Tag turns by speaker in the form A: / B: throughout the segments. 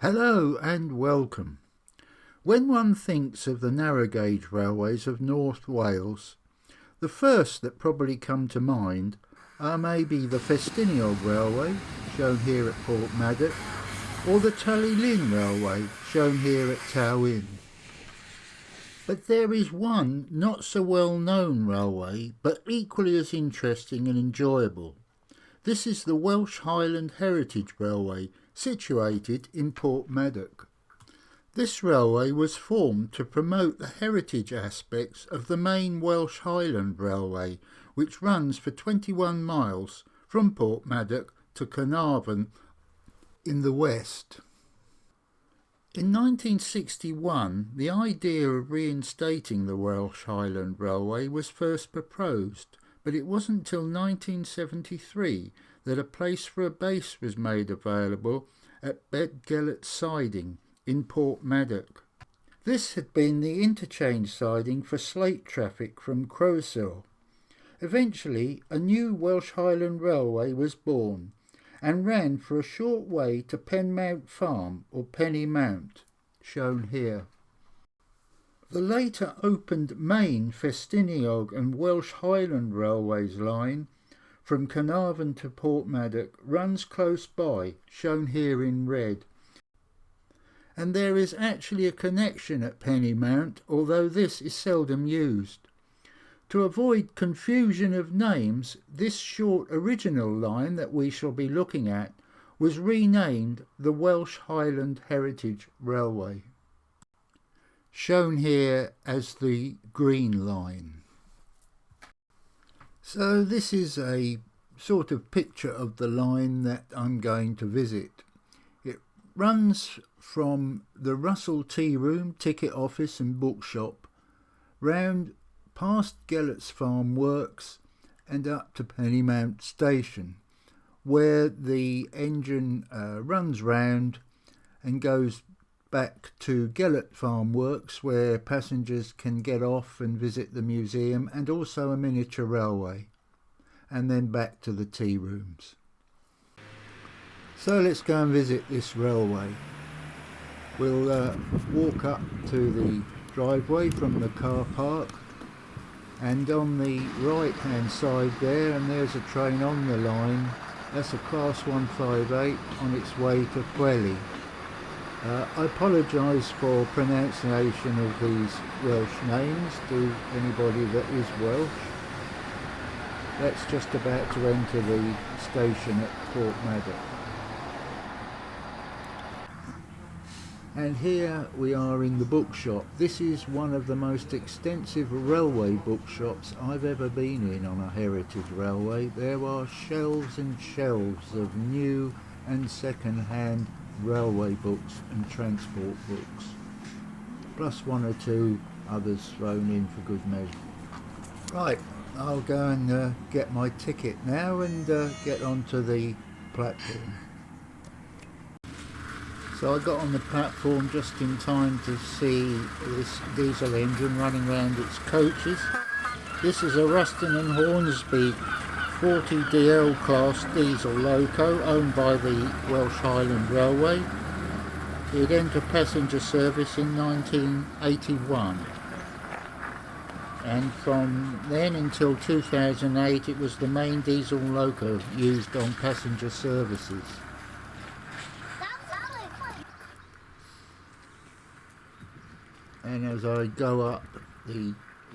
A: Hello and welcome. When one thinks of the narrow gauge railways of North Wales, the first that probably come to mind are maybe the Festiniog Railway, shown here at Portmaddock, or the Tully Lyn Railway, shown here at Tow Inn. But there is one not so well known railway, but equally as interesting and enjoyable. This is the Welsh Highland Heritage Railway, situated in Portmaddock. This railway was formed to promote the heritage aspects of the main Welsh Highland Railway, which runs for 21 miles from Portmaddock to Carnarvon in the west. In 1961, the idea of reinstating the Welsh Highland Railway was first proposed, but it wasn't until 1973 that a place for a base was made available at Bedgellet Siding in Portmaddock. This had been the interchange siding for slate traffic from Crowsill. Eventually, a new Welsh Highland Railway was born and ran for a short way to Penmount Farm or Penny Mount, shown here. The later opened main Festiniog and Welsh Highland Railways line from Carnarvon to Portmaddock runs close by, shown here in red. And there is actually a connection at Penny Mount, although this is seldom used. To avoid confusion of names, this short original line that we shall be looking at was renamed the Welsh Highland Heritage Railway, shown here as the green line. So this is a sort of picture of the line that I'm going to visit. It runs from the Russell Tea Room, ticket office and bookshop, round past Gellet's Farm Works and up to Pennymount Station, where the engine runs round and goes back to Gellet Farm Works, where passengers can get off and visit the museum and also a miniature railway, and then back to the tea rooms. So let's go and visit this railway. We'll walk up to the driveway from the car park, and on the right hand side there, and there's a train on the line, that's a Class 158 on its way to Pwllheli. I apologise for pronunciation of these Welsh names to anybody that is Welsh. That's just about to enter the station at Portmaddock. And here we are in the bookshop. This is one of the most extensive railway bookshops I've ever been in on a heritage railway. There are shelves and shelves of new and second-hand railway books and transport books, plus one or two others thrown in for good measure. Right, I'll go and get my ticket now and get onto the platform. So I got on the platform just in time to see this diesel engine running around its coaches. This is a Ruston and Hornsby 40DL class diesel loco owned by the Welsh Highland Railway. It entered passenger service in 1981, and from then until 2008 it was the main diesel loco used on passenger services. And as I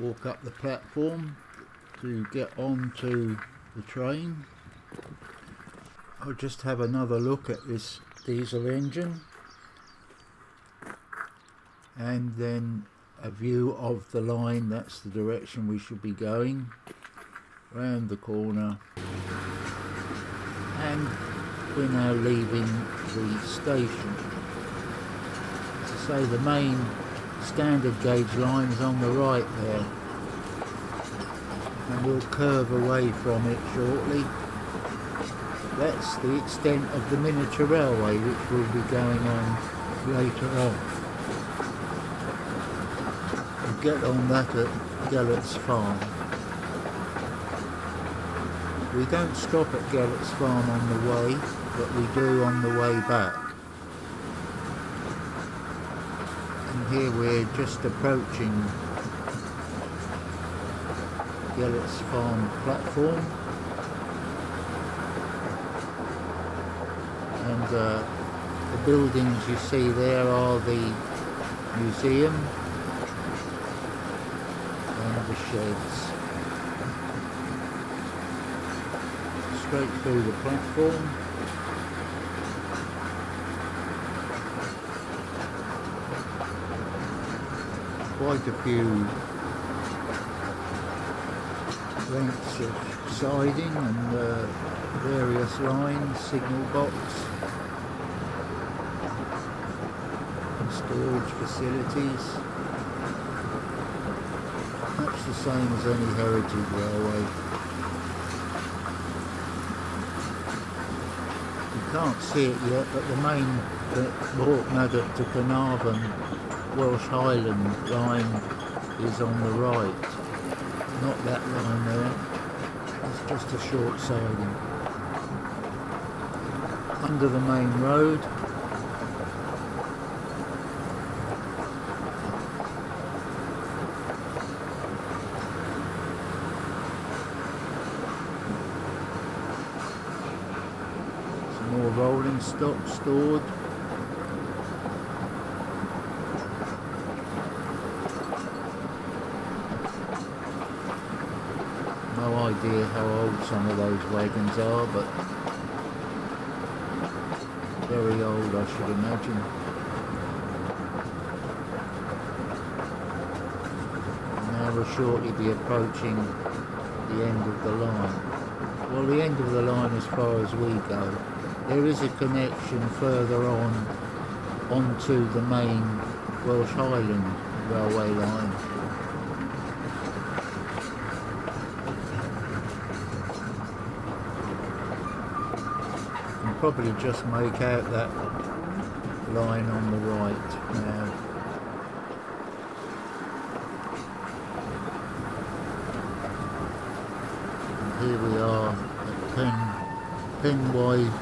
A: walk up the platform to get onto the train, I'll just have another look at this diesel engine and then a view of the line. That's the direction we should be going, round the corner, and we're now leaving the station. As I say, the main standard gauge line is on the right there, and we'll curve away from it shortly. That's the extent of the miniature railway which will be going on later on. We'll get on that at Gellet's Farm. We don't stop at Gellet's Farm on the way, but we do on the way back. And here we're just approaching Gellett's Farm platform, and the buildings you see there are the museum and the sheds. Straight through the platform. Quite a few lengths of siding and various lines, signal box, and storage facilities. Much the same as any heritage railway. You can't see it yet, but the main Borkmaddock to Carnarvon Welsh Highland line is on the right, not that line there, it's just a short siding. Under the main road, some more rolling stock stored. No idea how old some of those wagons are, but very old, I should imagine. Now we'll shortly be approaching the end of the line. Well, the end of the line as far as we go. There is a connection further on onto the main Welsh Highland railway line. Probably just make out that line on the right now. And here we are at Penwide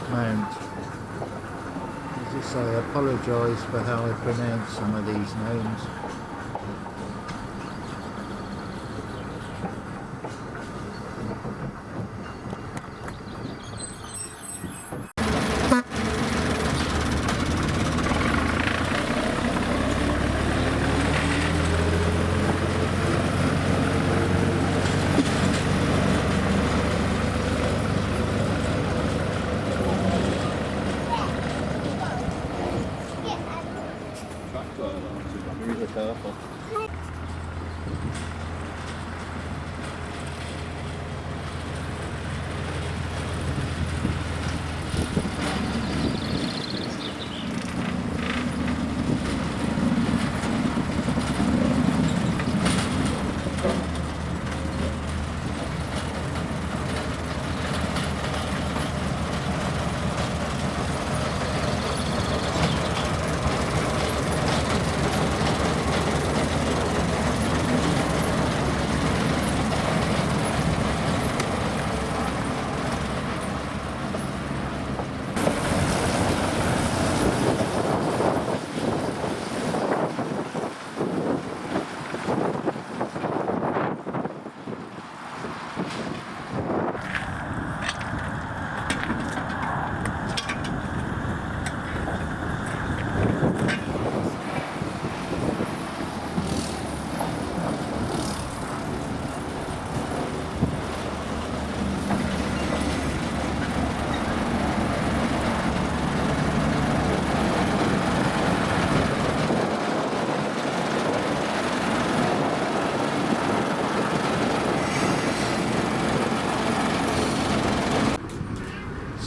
A: Mount. As I say, I apologise for how I pronounce some of these names. Careful.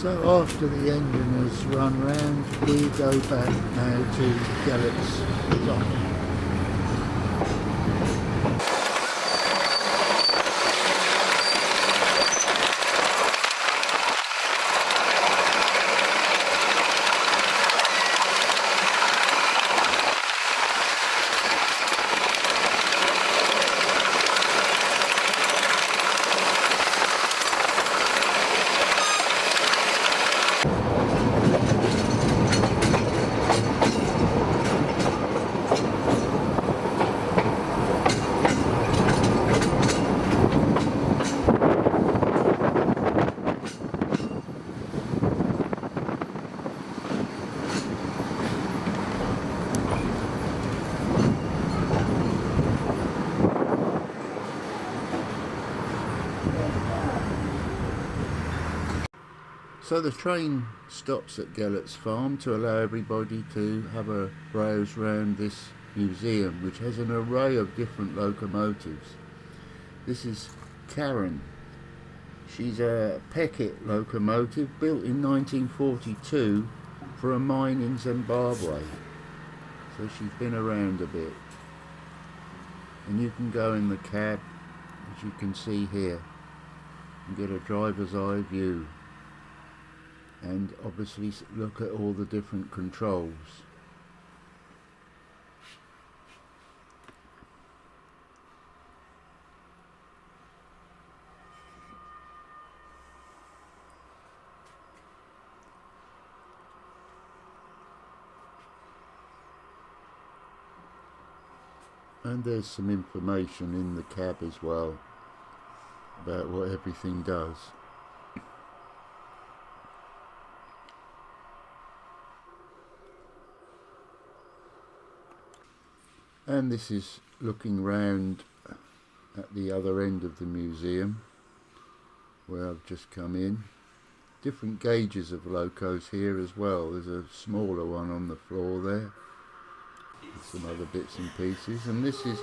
A: So after the engine has run round, we go back now to Gellett's dock. So the train stops at Gellert's Farm to allow everybody to have a browse round this museum, which has an array of different locomotives. This is Karen. She's a Peckett locomotive built in 1942 for a mine in Zimbabwe. So she's been around a bit. And you can go in the cab, as you can see here, and get a driver's eye view. And obviously look at all the different controls. And there's some information in the cab as well about what everything does. And this is looking round at the other end of the museum where I've just come in. Different gauges of locos here as well. There's a smaller one on the floor there. Some other bits and pieces. And this is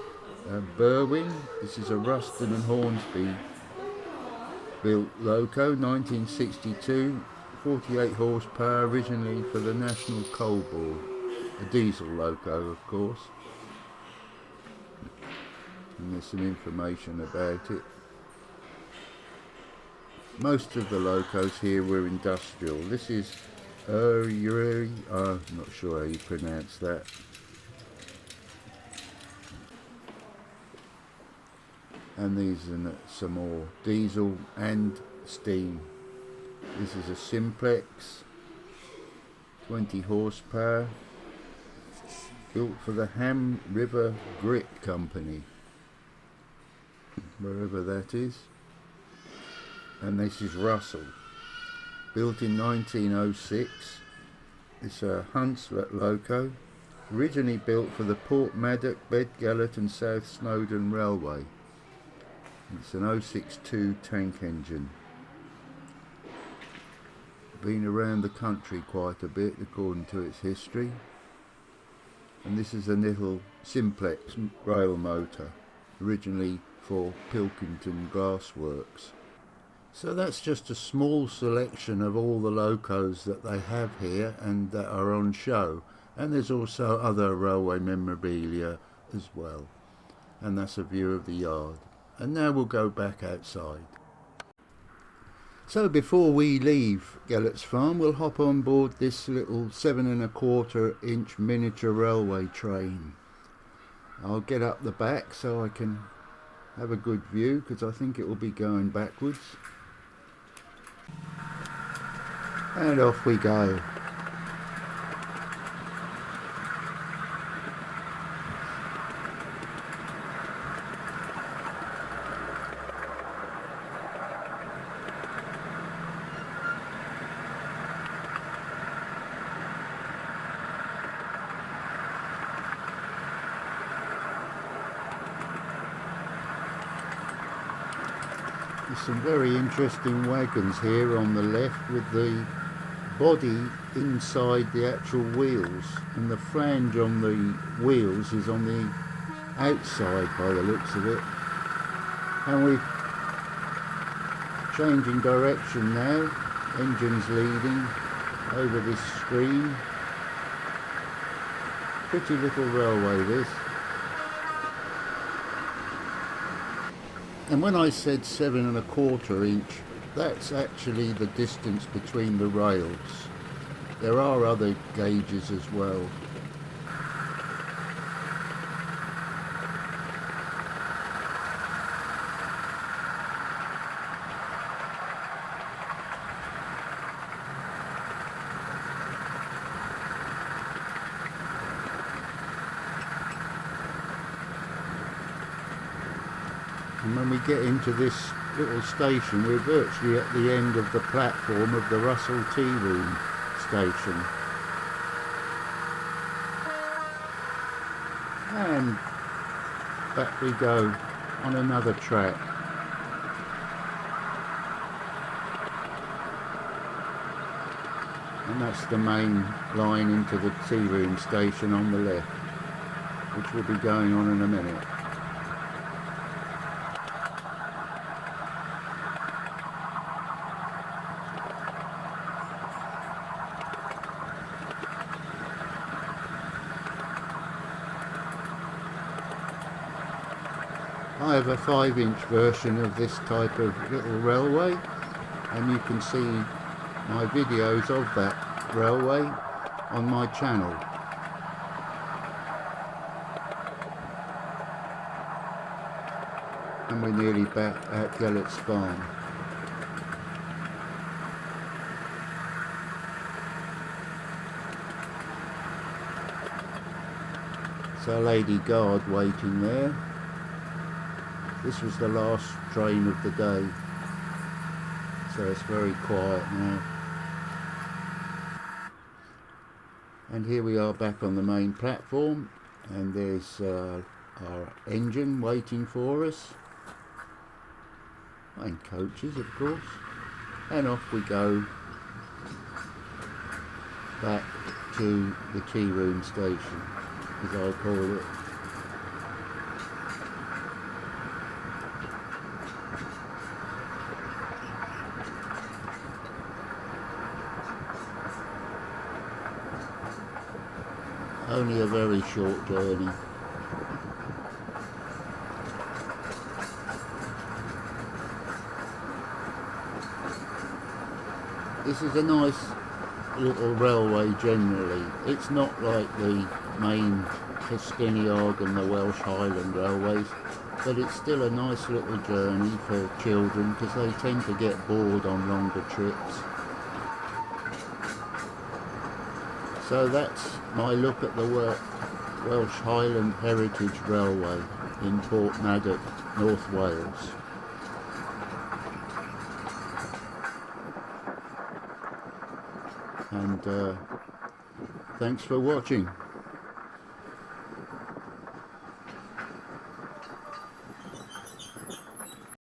A: Berwin. This is a Ruston and Hornsby built loco, 1962. 48 horsepower, originally for the National Coal Board. A diesel loco, of course. And there's some information about it. Most of the locos here were industrial. This is I'm not sure how you pronounce that. And these are some more diesel and steam. This is a Simplex, 20 horsepower, built for the Ham River Grit Company, wherever that is. And this is Russell, built in 1906. It's a Hunslet loco, originally built for the Port Maddock, Bedgellert and South Snowdon Railway. It's an 062 tank engine. Been around the country quite a bit according to its history. And this is a little Simplex rail motor, originally for Pilkington Glassworks. So that's just a small selection of all the locos that they have here and that are on show. And there's also other railway memorabilia as well. And that's a view of the yard. And now we'll go back outside. So before we leave Gellert's Farm, we'll hop on board this little 7¼ inch miniature railway train. I'll get up the back so I can have a good view, because I think it will be going backwards. And off we go. There's some very interesting wagons here on the left with the body inside the actual wheels, and the flange on the wheels is on the outside by the looks of it. And we're changing direction now, engines leading over this stream. Pretty little railway this. And when I said 7¼ inch, that's actually the distance between the rails. There are other gauges as well. And when we get into this little station, we're virtually at the end of the platform of the Russell Tea Room station. And back we go on another track. that's the main line into the tea room station on the left, which will be going on in a minute. I have a 5-inch version of this type of little railway, and you can see my videos of that railway on my channel. And we're nearly back at Gellett's Farm. So a lady guard waiting there. This was the last train of the day, so it's very quiet now. And here we are back on the main platform, and there's our engine waiting for us, and coaches of course, and off we go back to the tea room station, as I call it. Only a very short journey. This is a nice little railway generally. It's not like the main Hestiniog and the Welsh Highland railways, but it's still a nice little journey for children because they tend to get bored on longer trips. So that's my look at the Welsh Highland Heritage Railway in Porthmadog, North Wales. And thanks for watching.